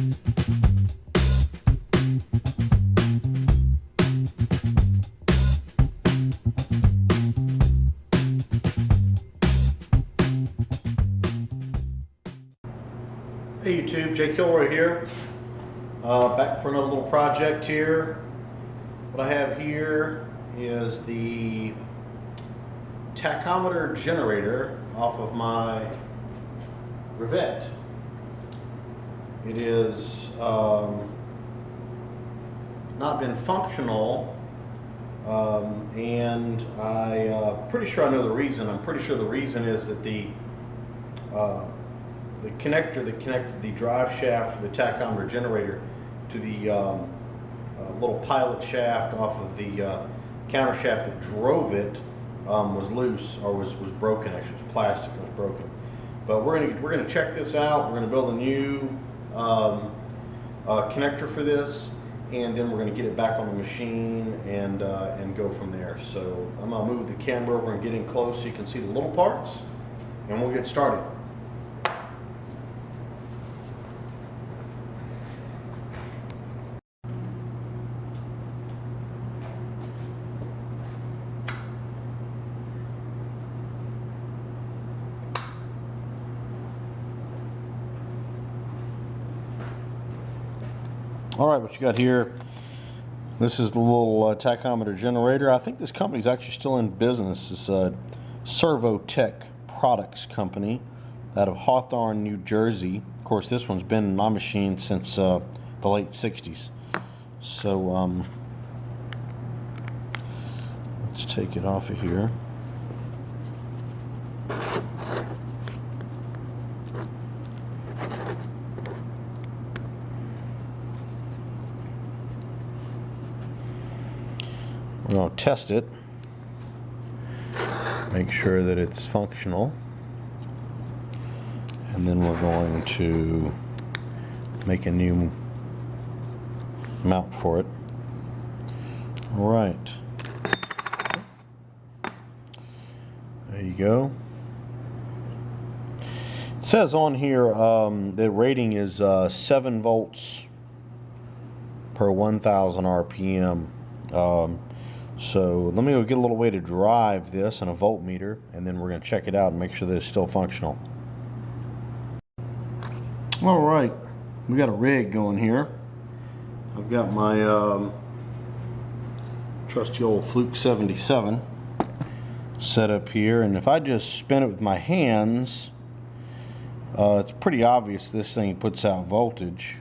Hey YouTube, Jay Kilroy here. Back for another little project here. What I have here is the tachometer generator off of my Rivett. It is not been functional, and I'm pretty sure I know the reason. I'm pretty sure the reason is that the connector that connected the drive shaft for the tachometer generator to the little pilot shaft off of the counter shaft that drove it was loose, or was broken. Actually, it was plastic and was broken. But we're gonna check this out. We're gonna build a new connector for this, and then we're gonna get it back on the machine and go from there. So I'm gonna move the camera over and get in close so you can see the little parts, and we'll get started. All right, what you got here, this is the little tachometer generator. I think this company is actually still in business. It's a Servo-Tek products company out of Hawthorne, New Jersey. Of course, this one's been in my machine since the late 60s. So let's take it off of here. We're going to test it, make sure that it's functional, and then we're going to make a new mount for it. All right, there you go. It says on here the rating is 7 volts per 1,000 RPM. So let me go get a little way to drive this and a voltmeter, and then we're going to check it out and make sure that it's still functional. All right, we got a rig going here. I've got my trusty old Fluke 77 set up here, and if I just spin it with my hands, it's pretty obvious this thing puts out voltage.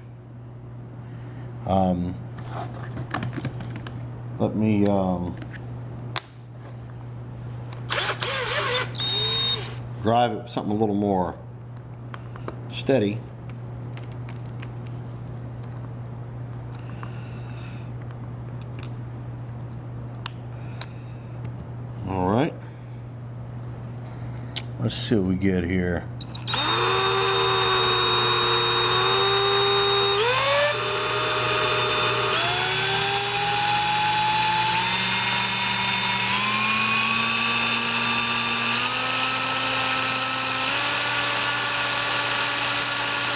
Let me drive it with something a little more steady. All right, let's see what we get here.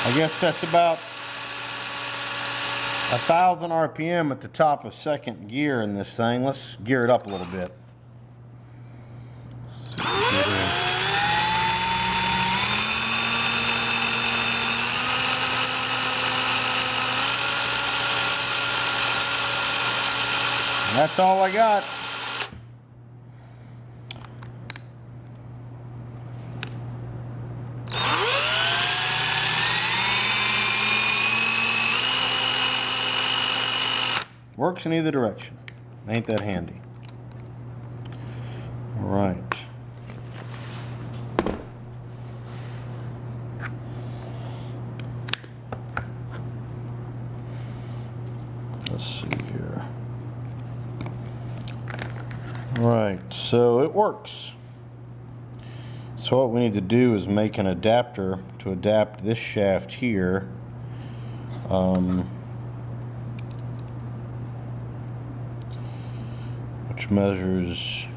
I guess that's about 1,000 RPM at the top of second gear in this thing. Let's gear it up a little bit. And that's all I got. Works in either direction. Ain't that handy? All right. Let's see here. All right, so it works. So what we need to do is make an adapter to adapt this shaft here. Which measures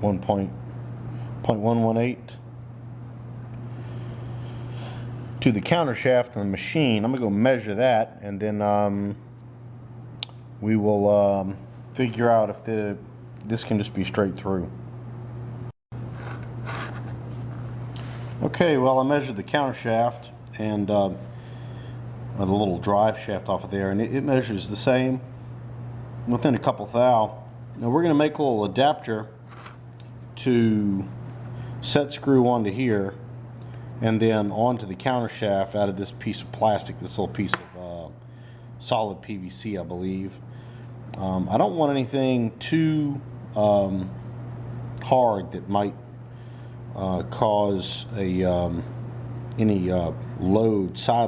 1.118 to the counter shaft on the machine. I'm gonna go measure that, and then we will figure out if this can just be straight through. Okay, well, I measured the counter shaft and the little drive shaft off of there, and it measures the same within a couple thou. Now we're going to make a little adapter to set screw onto here and then onto the counter shaft out of this piece of plastic, this little piece of solid PVC, I believe. I don't want anything too hard that might cause any side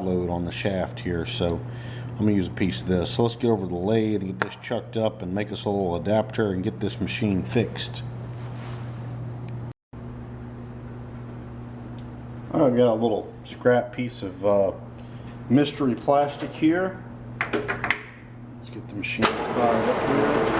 load on the shaft here, so I'm going to use a piece of this. So let's get over to the lathe and get this chucked up and make us a little adapter and get this machine fixed. I've got a little scrap piece of mystery plastic here. Let's get the machine fired up here.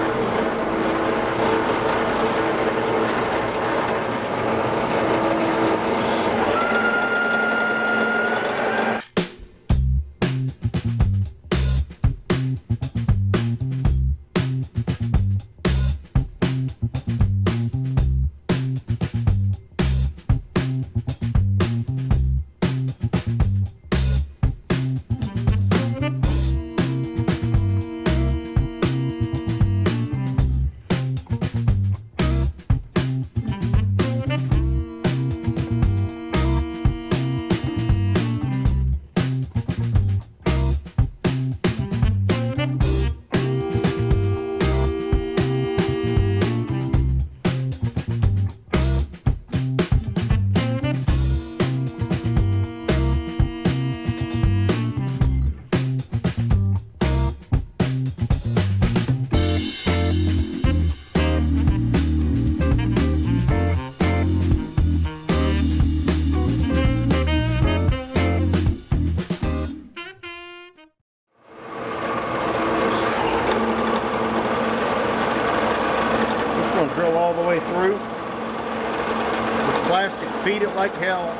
Drill all the way through with plastic, feed it like hell.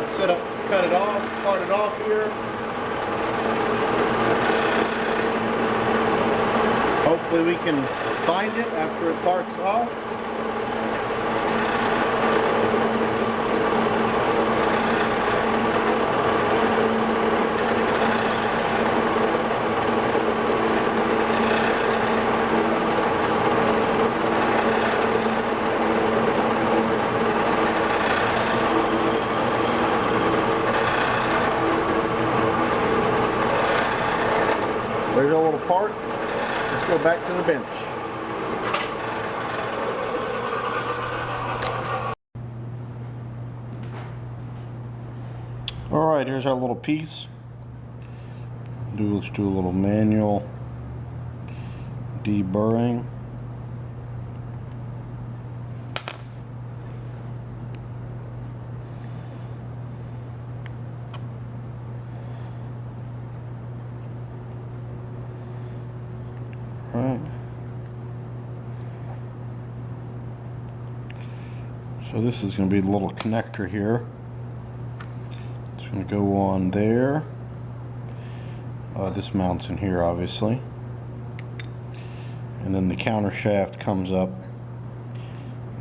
Set up to cut it off, part it off here. Hopefully we can find it after it parts off. There's our little part. Let's go back to the bench. Alright, here's our little piece. Let's do a little manual deburring. Right. So this is going to be the little connector here. It's going to go on there. This mounts in here, obviously. And then the counter shaft comes up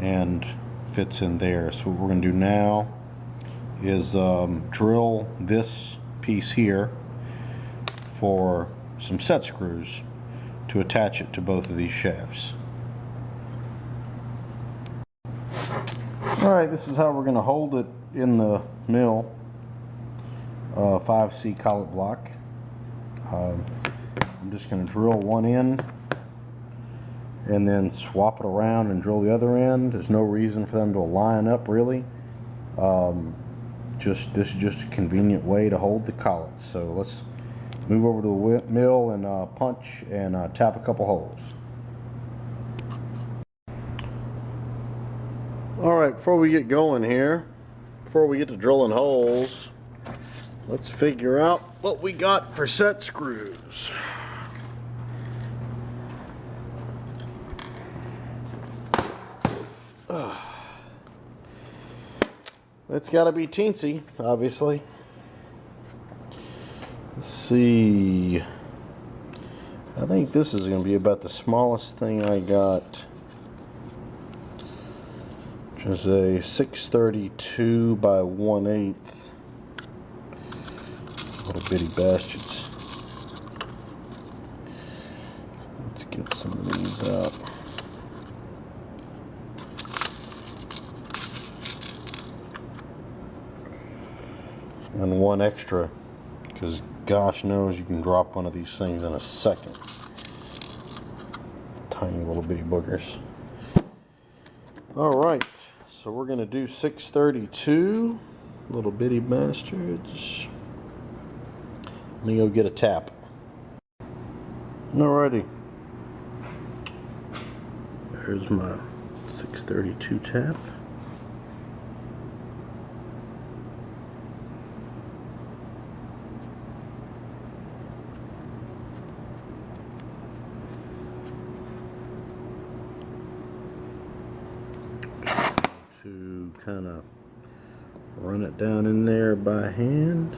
and fits in there. So what we're going to do now is drill this piece here for some set screws to attach it to both of these shafts. Alright, this is how we're going to hold it in the mill. 5C collet block. I'm just going to drill one end and then swap it around and drill the other end. There's no reason for them to line up really. This is just a convenient way to hold the collet. So let's move over to the mill and punch and tap a couple holes. Alright, before we get going here, before we get to drilling holes, let's figure out what we got for set screws. It's got to be teensy, obviously. Let's see. I think this is going to be about the smallest thing I got, which is a 632 by 1/8. Little bitty bastards. Let's get some of these out. And one extra, because gosh knows you can drop one of these things in a second. Tiny little bitty boogers. Alright, so we're going to do 632 little bitty bastards. Let me go get a tap. Alrighty. There's my 632 tap. To kind of run it down in there by hand.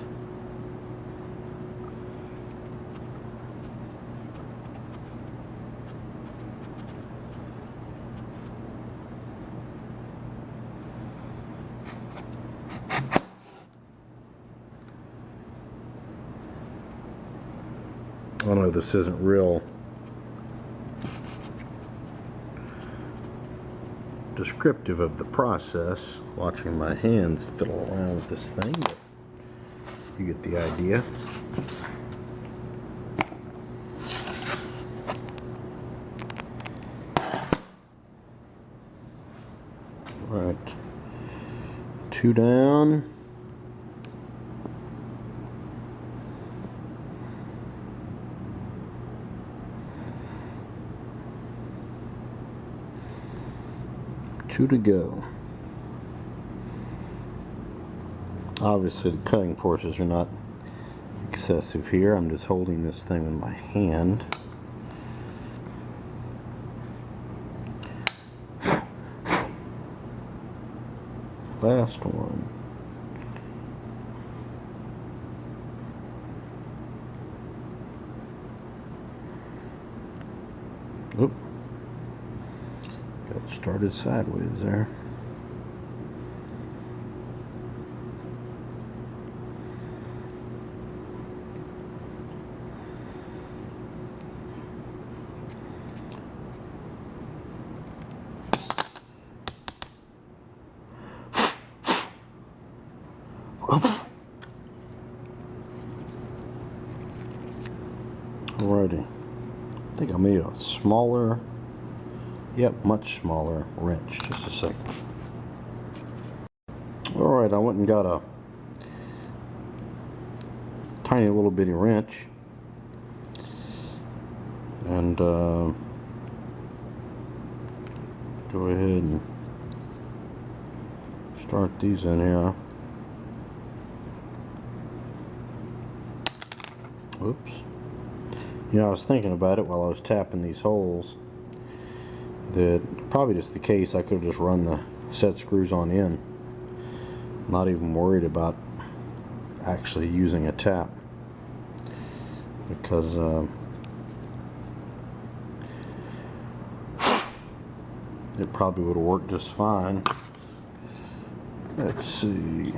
I know this isn't real descriptive of the process, watching my hands fiddle around with this thing, but you get the idea. Right, 2 down. Two to go. Obviously the cutting forces are not excessive here. I'm just holding this thing with my hand. Last one. Oop. Got started sideways there. Alrighty. I think I made a smaller, yep, much smaller wrench. Just a second. Alright, I went and got a tiny little bitty wrench and go ahead and start these in here. Oops. You know, I was thinking about it while I was tapping these holes, that probably just the case I could have just run the set screws on in, not even worried about actually using a tap, because it probably would have worked just fine. Let's see.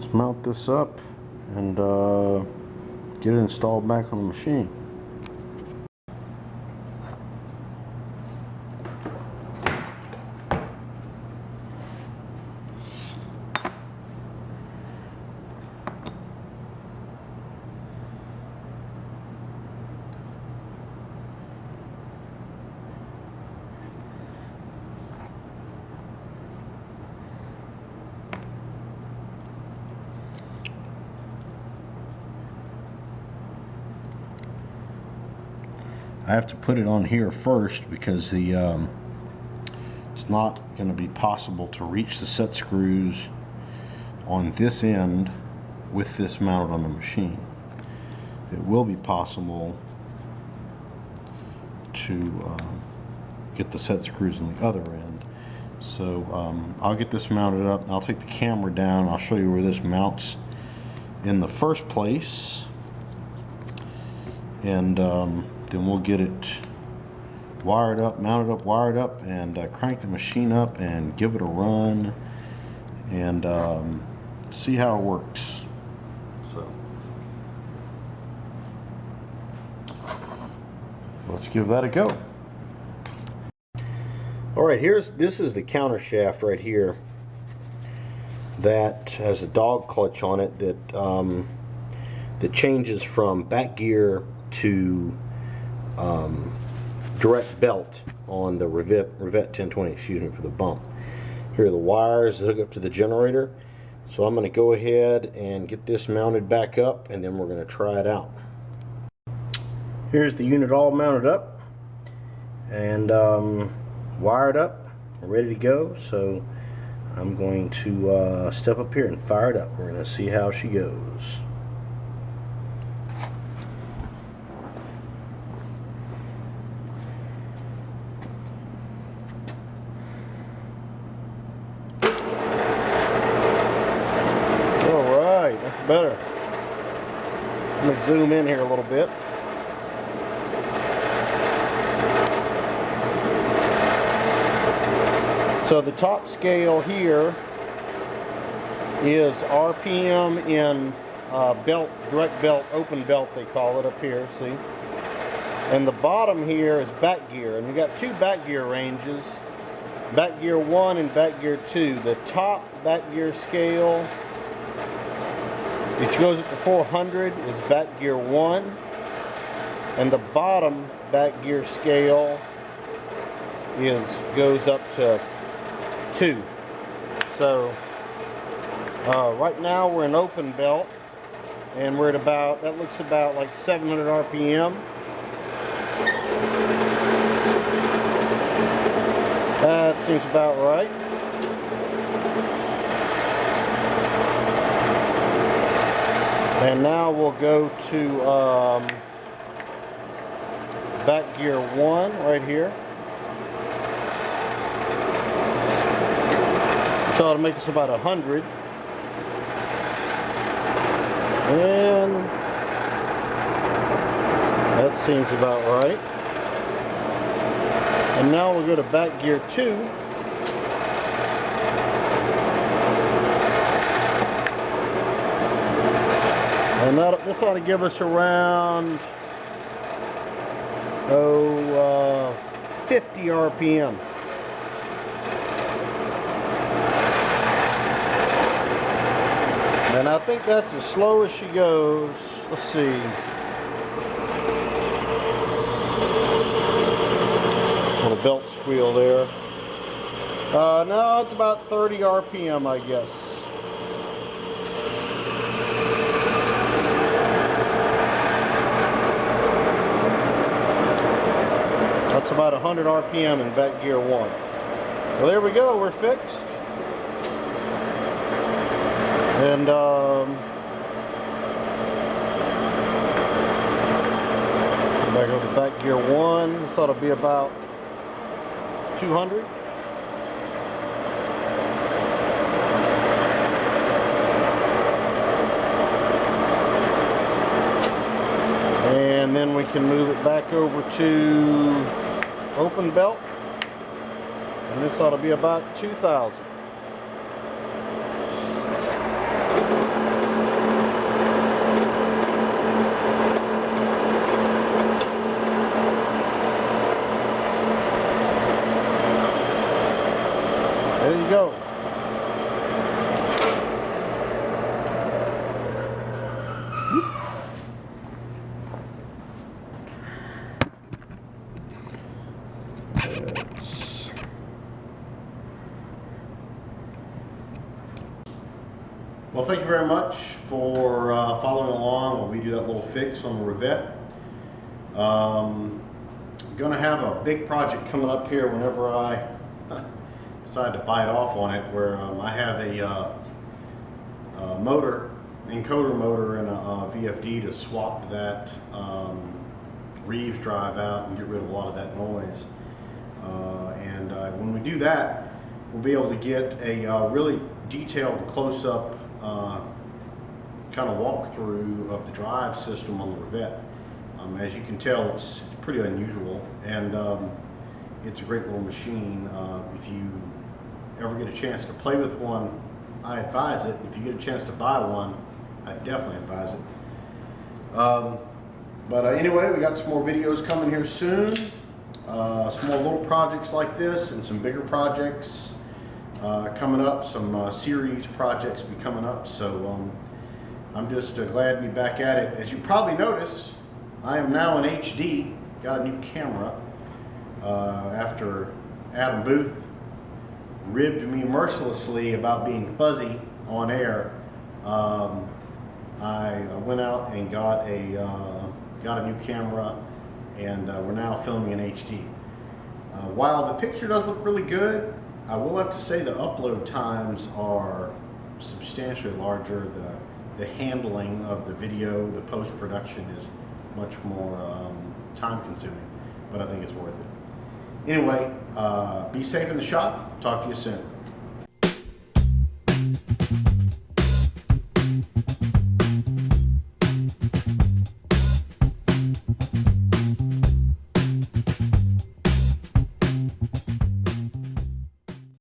let's mount this up and get it installed back on the machine. I have to put it on here first because the it's not going to be possible to reach the set screws on this end with this mounted on the machine. It will be possible to get the set screws on the other end. So I'll get this mounted up. I'll take the camera down. I'll show you where this mounts in the first place, and then we'll get it wired up, mounted up, wired up, and crank the machine up and give it a run and see how it works. So let's give that a go. Alright, this is the counter shaft right here that has a dog clutch on it that changes from back gear to direct belt on the Rivett 1020, excuse me for the bump. Here are the wires that hook up to the generator. So I'm going to go ahead and get this mounted back up, and then we're going to try it out. Here's the unit all mounted up and wired up, ready to go. So I'm going to step up here and fire it up. We're going to see how she goes. That's better. Let me zoom in here a little bit. So the top scale here is RPM in belt, direct belt, open belt they call it up here, see? And the bottom here is back gear, and we got two back gear ranges, back gear 1 and back gear 2. The top back gear scale, which goes up to 400, is back gear 1, and the bottom back gear scale goes up to 2. So right now we're in open belt, and we're at about, that looks about like 700 RPM. That seems about right. And now we'll go to back gear 1 right here. So it'll make us about 100. And that seems about right. And now we'll go to back gear 2. And this ought to give us around 50 RPM. And I think that's as slow as she goes. Let's see. Little belt squeal there. No, it's about 30 RPM, I guess. That's about 100 RPM in back gear 1. Well, there we go, we're fixed. And back over to back gear 1. This ought to be about 200. And then we can move it back over to open belt, and this ought to be about 2,000. we go. Well, thank you very much for following along while we do that little fix on the Rivett. I'm going to have a big project coming up here whenever I decide to bite off on it, where I have a motor, encoder motor, and a VFD to swap that Reeves drive out and get rid of a lot of that noise. And when we do that, we'll be able to get a really detailed close-up kind of walkthrough of the drive system on the Rivett. As you can tell, it's pretty unusual, and it's a great little machine. If you ever get a chance to play with one, I advise it. If you get a chance to buy one, I definitely advise it. But anyway, we got some more videos coming here soon. Some more little projects like this and some bigger projects coming up. Some series projects be coming up. So I'm just glad to be back at it. As you probably noticed, I am now in HD. Got a new camera after Adam Booth ribbed me mercilessly about being fuzzy on air. I went out and got a new camera, and we're now filming in HD. While the picture does look really good, I will have to say the upload times are substantially larger. The handling of the video, the post-production is much more time-consuming, but I think it's worth it. Anyway, be safe in the shop. Talk to you soon.